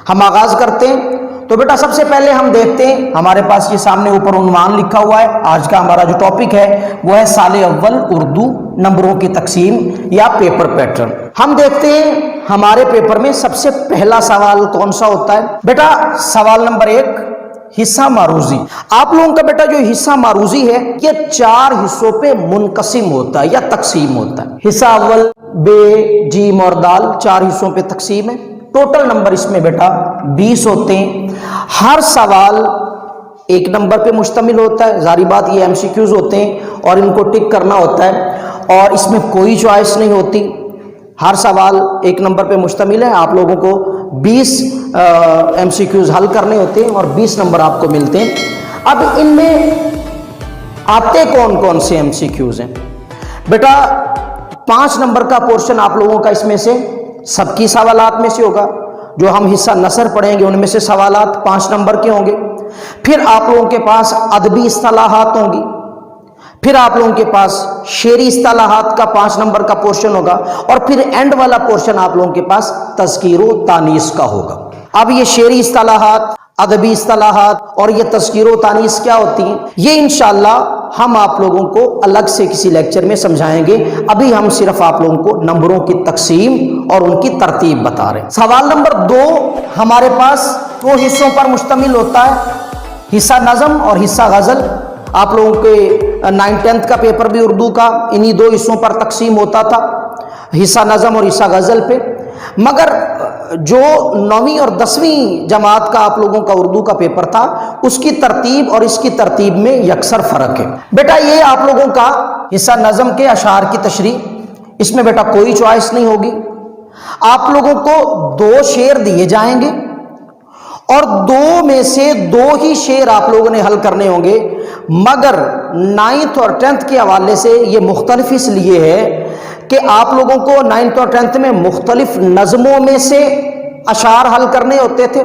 हम आगाज करते हैं। तो बेटा सबसे पहले हम देखते हैं, हमारे पास ये सामने ऊपर उन्वान लिखा हुआ है। आज का हमारा जो टॉपिक है वो है साले अव्वल उर्दू नंबरों की तकसीम या पेपर पैटर्न। हम देखते हैं हमारे पेपर में सबसे पहला सवाल कौन सा होता है। बेटा सवाल नंबर 1, हिस्सा मारूजी। आप लोगों का बेटा जो हिस्सा मारूजी है ये 4 हिस्सों पे मुनकसिम होता है या तकसीम होता है। हिस्सा अव्वल बे, जीम और दाल 4 हिस्सों पे तकसीम है। टोटल नंबर इसमें बेटा 20 होते हैं। हर सवाल 1 नंबर पे मुश्तमिल होता है। जारी बात ये एमसीक्यूज होते हैं और इनको टिक करना होता है और इसमें कोई चॉइस नहीं होती। हर सवाल 1 नंबर पे मुश्तमिल है। आप लोगों को 20 एमसीक्यूज हल करने होते हैं और 20 नंबर आपको मिलते हैं। अब इनमें आते कौन कौन से एमसीक्यूज हैं बेटा? 5 नंबर का पोर्शन आप लोगों का इसमें से सबकी सवालात में से होगा। जो हम हिस्सा नसर पढ़ेंगे उनमें से सवालात 5 नंबर के होंगे। फिर आप लोगों के पास अदबी इस्तिलाहात होंगी। फिर आप लोगों के पास शेरी इस्तिलाहात का 5 नंबर का पोर्शन होगा और फिर एंड वाला पोर्शन आप लोगों के पास तज़कीर व तानीस का होगा। अब ये शेरी इस्तिलाहात, अदबी इस्तिलाहात और ये तज़कीर व तानीस क्या होती हैं, ये इंशाअल्लाह हम आप लोगों को अलग से किसी लेक्चर में समझाएंगे। अभी हम सिर्फ आप लोगों को नंबरों की तकसीम और उनकी तरतीब बता रहे हैं। सवाल नंबर 2 हमारे पास 2 हिस्सों पर मुश्तमिल होता है, हिस्सा नज़म और हिस्सा गज़ल। आप लोगों के 9th-10th का पेपर भी उर्दू का इन्हीं 2 हिस्सों पर तकसीम होता था, हिस्सा नज़म और हिस्सा गज़ल पे। मगर जो 9वीं और 10वीं जमात का आप लोगों का उर्दू का पेपर था उसकी तरतीब और इसकी तरतीब में यकसर फ़र्क है। बेटा ये आप लोगों का हिस्सा नज़म के अशार की तशरीह, इसमें बेटा कोई चॉइस नहीं होगी। आप लोगों को 2 शेर दिए जाएंगे और 2 में से 2 ही शेर आप लोगों ने हल करने होंगे। मगर 9th और 10th के हवाले से ये मुख्तलिफ इसलिए है कि आप लोगों को 9th और 10th में मुख्तलिफ नज़मों में से अशार हल करने होते थे,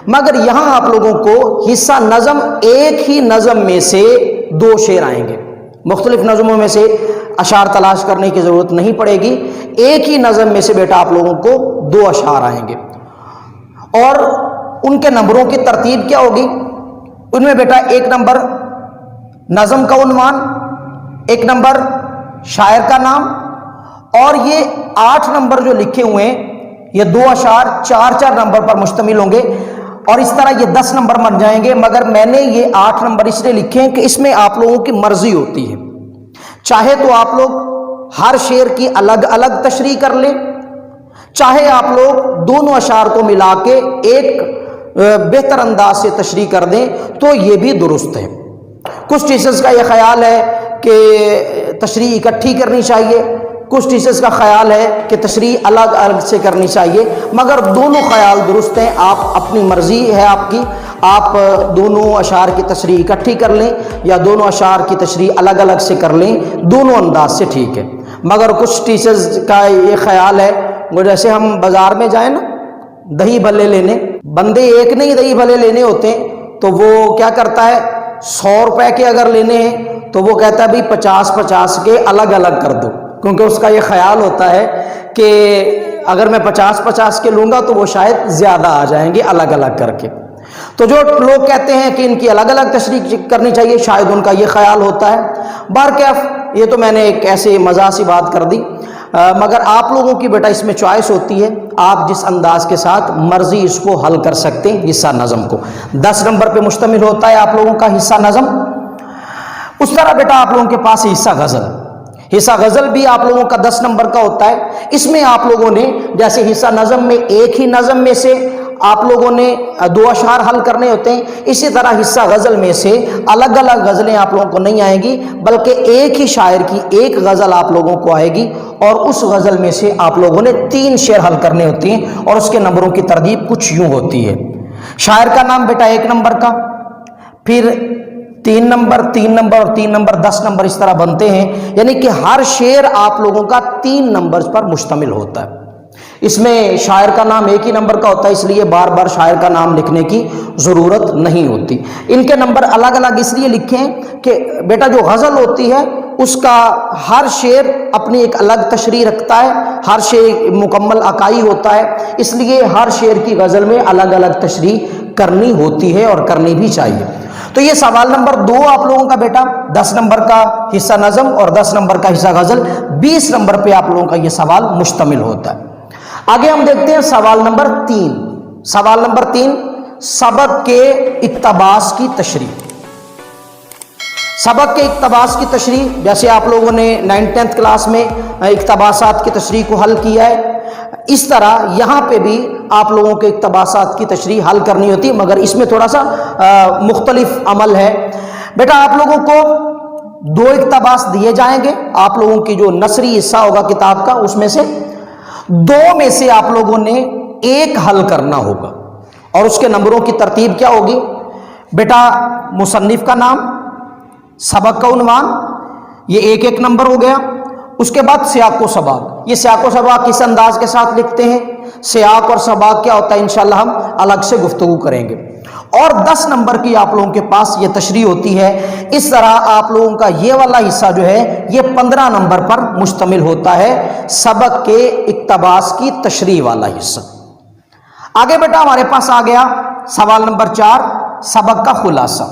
मगर यहाँ आप लोगों को हिस्सा नज़म एक ही नज़म में से 2 शेर आएंगे। मुख्तलिफ नज़मों में से अशार तलाश करने की ज़रूरत नहीं पड़ेगी। एक ही नज़म में से बेटा आप लोगों को 2 अशार आएंगे और उनके नंबरों की तरतीब क्या होगी? उनमें बेटा 1 नंबर नज़म का उन्वान, 1 नंबर शायर का नाम और ये 8 नंबर जो लिखे हुए हैं ये 2 अशार 4-4 नंबर पर मुश्तमिल होंगे और इस तरह ये 10 नंबर बन जाएंगे। मगर मैंने ये 8 नंबर इसलिए लिखे हैं कि इसमें आप लोगों की मर्जी होती है। चाहे तो आप लोग हर शेर की अलग अलग तशरीह कर लें, चाहे आप लोग दोनों अशार को मिला के एक बेहतर अंदाज से तशरीह कर दें तो ये भी दुरुस्त है। कुछ टीचर्स का ये ख्याल है कि तशरीह इकट्ठी करनी चाहिए, कुछ टीचर्स का ख्याल है कि तशरीह अलग अलग से करनी चाहिए, मगर दोनों ख्याल दुरुस्त हैं। आप अपनी मर्जी है आपकी, आप दोनों अशार की तशरीह इकट्ठी कर लें या दोनों अशार की तशरीह अलग अलग से कर लें, दोनों अंदाज से ठीक है। मगर कुछ टीचर्स का ये ख्याल है वो जैसे हम बाज़ार में जाए ना दही भल्ले लेने, बंदे एक नहीं दही भल्ले लेने होते हैं तो वो क्या करता है 100 रुपए के अगर लेने हैं तो वो कहता है भाई 50-50 के अलग अलग कर दो, क्योंकि उसका ये ख्याल होता है कि अगर मैं 50-50 के लूँगा तो वो शायद ज़्यादा आ जाएंगे अलग अलग करके। तो जो लोग कहते हैं कि इनकी अलग अलग तशरीह करनी चाहिए, शायद उनका ये ख्याल होता है। बहरकैफ ये तो मैंने एक ऐसे मज़ाक सी बात कर दी, मगर आप लोगों की बेटा इसमें चॉइस होती है। आप जिस अंदाज के साथ मर्जी इसको हल कर सकते हैं। हिस्सा नज़म को 10 नंबर पे मुश्तमिल होता है आप लोगों का हिस्सा नज़म। उस तरह बेटा आप लोगों के पास हिस्सा गज़ल, हिस्सा गज़ल भी आप लोगों का 10 नंबर का होता है। इसमें आप लोगों ने जैसे हिस्सा नज़म में एक ही नज़म में से आप लोगों ने 2 अशार हल करने होते हैं, इसी तरह हिस्सा गज़ल में से अलग अलग गज़लें आप लोगों को नहीं आएंगी, बल्कि एक ही शायर की एक गज़ल आप लोगों को आएगी और उस गज़ल में से आप लोगों ने 3 शेर हल करने होते हैं और उसके नंबरों की तरतीब कुछ यूँ होती है। शायर का नाम बेटा 1 नंबर का, फिर 3 नंबर, 3 नंबर और 3 नंबर 10 नंबर इस तरह बनते हैं। यानी कि हर शेर आप लोगों का 3 नंबर पर मुश्तमिल होता है। इसमें शायर का नाम 1 ही नंबर का होता है, इसलिए बार बार शायर का नाम लिखने की ज़रूरत नहीं होती। इनके नंबर अलग अलग इसलिए लिखे हैं कि बेटा जो गज़ल होती है اس کا ہر شعر اپنی ایک الگ تشریح رکھتا ہے، ہر شعر مکمل عقائی ہوتا ہے، اس لیے ہر شعر کی غزل میں الگ الگ تشریح کرنی ہوتی ہے اور کرنی بھی چاہیے۔ تو یہ سوال نمبر 2 آپ لوگوں کا بیٹا 10 نمبر کا حصہ نظم اور 10 نمبر کا حصہ غزل، 20 نمبر پہ آپ لوگوں کا یہ سوال مشتمل ہوتا ہے۔ آگے ہم دیکھتے ہیں سوال نمبر 3۔ سوال نمبر 3، سبق کے اقتباس کی تشریح۔ سبق کے اقتباس کی تشریح، جیسے آپ لوگوں نے 9th کلاس میں اقتباسات کی تشریح کو حل کیا ہے، اس طرح یہاں پہ بھی آپ لوگوں کے اقتباسات کی تشریح حل کرنی ہوتی، مگر اس میں تھوڑا سا مختلف عمل ہے۔ بیٹا آپ لوگوں کو 2 اقتباس دیے جائیں گے، آپ لوگوں کی جو نثری حصہ ہوگا کتاب کا اس میں سے 2 میں سے آپ لوگوں نے 1 حل کرنا ہوگا، اور اس کے نمبروں کی ترتیب کیا ہوگی؟ بیٹا مصنف کا نام، سبق کا عنوان، یہ 1 نمبر ہو گیا۔ اس کے بعد سیاق و سباق، یہ سیاق و سباق کس انداز کے ساتھ لکھتے ہیں، سیاق اور سباق کیا ہوتا ہے انشاءاللہ ہم الگ سے گفتگو کریں گے۔ اور 10 نمبر کی آپ لوگوں کے پاس یہ تشریح ہوتی ہے۔ اس طرح آپ لوگوں کا یہ والا حصہ جو ہے یہ 15 نمبر پر مشتمل ہوتا ہے، سبق کے اقتباس کی تشریح والا حصہ۔ آگے بیٹا ہمارے پاس آ گیا سوال نمبر 4، سبق کا خلاصہ۔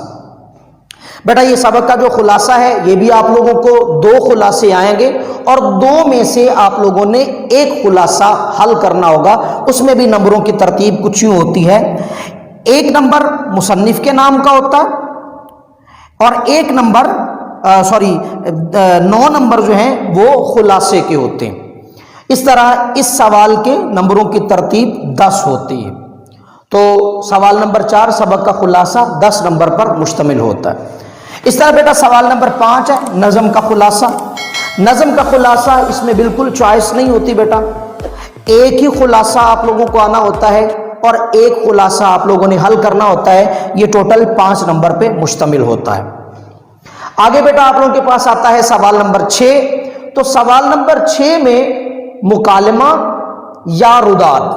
بیٹا یہ سبق کا جو خلاصہ ہے یہ بھی آپ لوگوں کو 2 خلاصے آئیں گے، اور 2 میں سے آپ لوگوں نے 1 خلاصہ حل کرنا ہوگا۔ اس میں بھی نمبروں کی ترتیب کچھ یوں ہوتی ہے، 1 نمبر مصنف کے نام کا ہوتا ہے، اور 1 نمبر 9 نمبر جو ہیں وہ خلاصے کے ہوتے ہیں۔ اس طرح اس سوال کے نمبروں کی ترتیب 10 ہوتی ہے۔ تو سوال نمبر 4 سبق کا خلاصہ 10 نمبر پر مشتمل ہوتا ہے۔ اس طرح بیٹا سوال نمبر 5 ہے نظم کا خلاصہ۔ نظم کا خلاصہ اس میں بالکل چوائس نہیں ہوتی بیٹا، 1 ہی خلاصہ آپ لوگوں کو آنا ہوتا ہے، اور 1 خلاصہ آپ لوگوں نے حل کرنا ہوتا ہے۔ یہ ٹوٹل 5 نمبر پہ مشتمل ہوتا ہے۔ آگے بیٹا آپ لوگوں کے پاس آتا ہے سوال نمبر 6۔ تو سوال نمبر 6 میں مکالمہ یا روداد،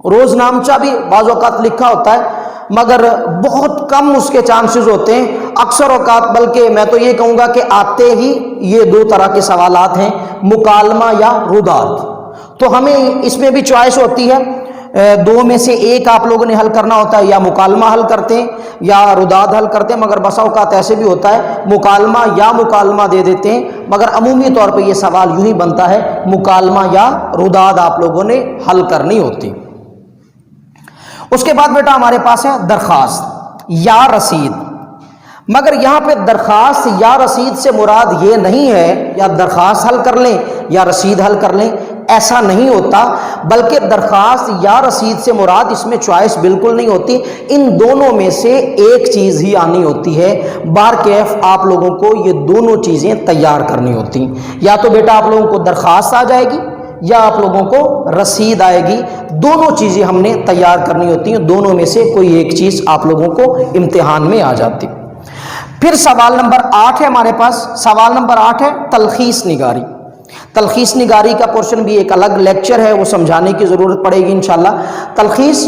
روز نامچہ بھی بعض اوقات لکھا ہوتا ہے، مگر بہت کم اس کے چانسز ہوتے ہیں، اکثر اوقات بلکہ میں تو یہ کہوں گا کہ آتے ہی یہ 2 طرح کے سوالات ہیں، مکالمہ یا روداد۔ تو ہمیں اس میں بھی چوائس ہوتی ہے، 2 میں سے 1 آپ لوگوں نے حل کرنا ہوتا ہے، یا مکالمہ حل کرتے ہیں یا روداد حل کرتے ہیں، مگر بسا اوقات ایسے بھی ہوتا ہے مکالمہ یا مکالمہ دے دیتے ہیں، مگر عمومی طور پہ یہ سوال یوں ہی بنتا ہے مکالمہ یا روداد آپ لوگوں نے حل کرنی ہوتی۔ اس کے بعد بیٹا ہمارے پاس ہے درخواست یا رسید، مگر یہاں پہ درخواست یا رسید سے مراد یہ نہیں ہے یا درخواست حل کر لیں یا رسید حل کر لیں، ایسا نہیں ہوتا، بلکہ درخواست یا رسید سے مراد اس میں چوائس بالکل نہیں ہوتی، ان دونوں میں سے 1 چیز ہی آنی ہوتی ہے۔ بارکیف آپ لوگوں کو یہ دونوں چیزیں تیار کرنی ہوتی ہیں، یا تو بیٹا آپ لوگوں کو درخواست آ جائے گی یا آپ لوگوں کو رسید آئے گی، دونوں چیزیں ہم نے تیار کرنی ہوتی ہیں، دونوں میں سے کوئی 1 چیز آپ لوگوں کو امتحان میں آ جاتی۔ پھر سوال نمبر 8 ہے ہمارے پاس، سوال نمبر 8 ہے تلخیص نگاری۔ تلخیص نگاری کا پورشن بھی ایک الگ لیکچر ہے، وہ سمجھانے کی ضرورت پڑے گی انشاءاللہ۔ تلخیص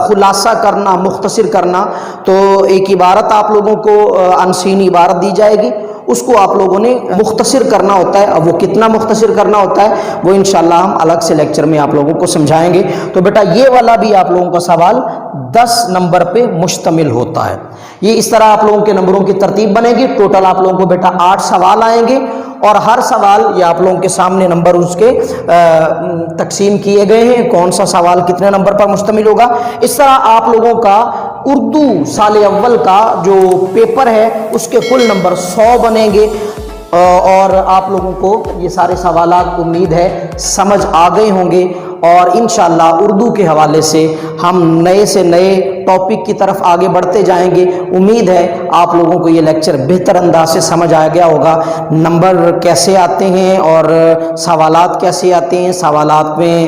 خلاصہ کرنا، مختصر کرنا، تو ایک عبارت آپ لوگوں کو انسین عبارت دی جائے گی، اس کو آپ لوگوں نے مختصر کرنا ہوتا ہے، اب وہ کتنا مختصر کرنا ہوتا ہے وہ انشاءاللہ ہم الگ سے لیکچر میں آپ لوگوں کو سمجھائیں گے۔ تو بیٹا یہ والا بھی آپ لوگوں کا سوال 10 نمبر پہ مشتمل ہوتا ہے۔ یہ اس طرح آپ لوگوں کے نمبروں کی ترتیب بنے گی، ٹوٹل آپ لوگوں کو بیٹا 8 سوال آئیں گے، اور ہر سوال یہ آپ لوگوں کے سامنے نمبر اس کے تقسیم کیے گئے ہیں، کون سا سوال کتنے نمبر پر مشتمل ہوگا۔ اس طرح آپ لوگوں کا اردو سال اول کا جو پیپر ہے اس کے کل نمبر 100 بنیں گے، اور آپ لوگوں کو یہ سارے سوالات امید ہے سمجھ آ گئے ہوں گے، اور انشاءاللہ اردو کے حوالے سے ہم نئے سے نئے ٹاپک کی طرف آگے بڑھتے جائیں گے۔ امید ہے آپ لوگوں کو یہ لیکچر بہتر انداز سے سمجھ آ گیا ہوگا، نمبر کیسے آتے ہیں اور سوالات کیسے آتے ہیں، سوالات میں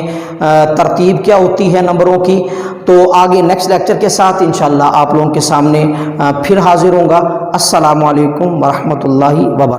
ترتیب کیا ہوتی ہے نمبروں کی۔ تو آگے نیکسٹ لیکچر کے ساتھ انشاءاللہ آپ لوگوں کے سامنے پھر حاضر ہوں گا۔ السلام علیکم ورحمۃ اللہ وبرکاتہ۔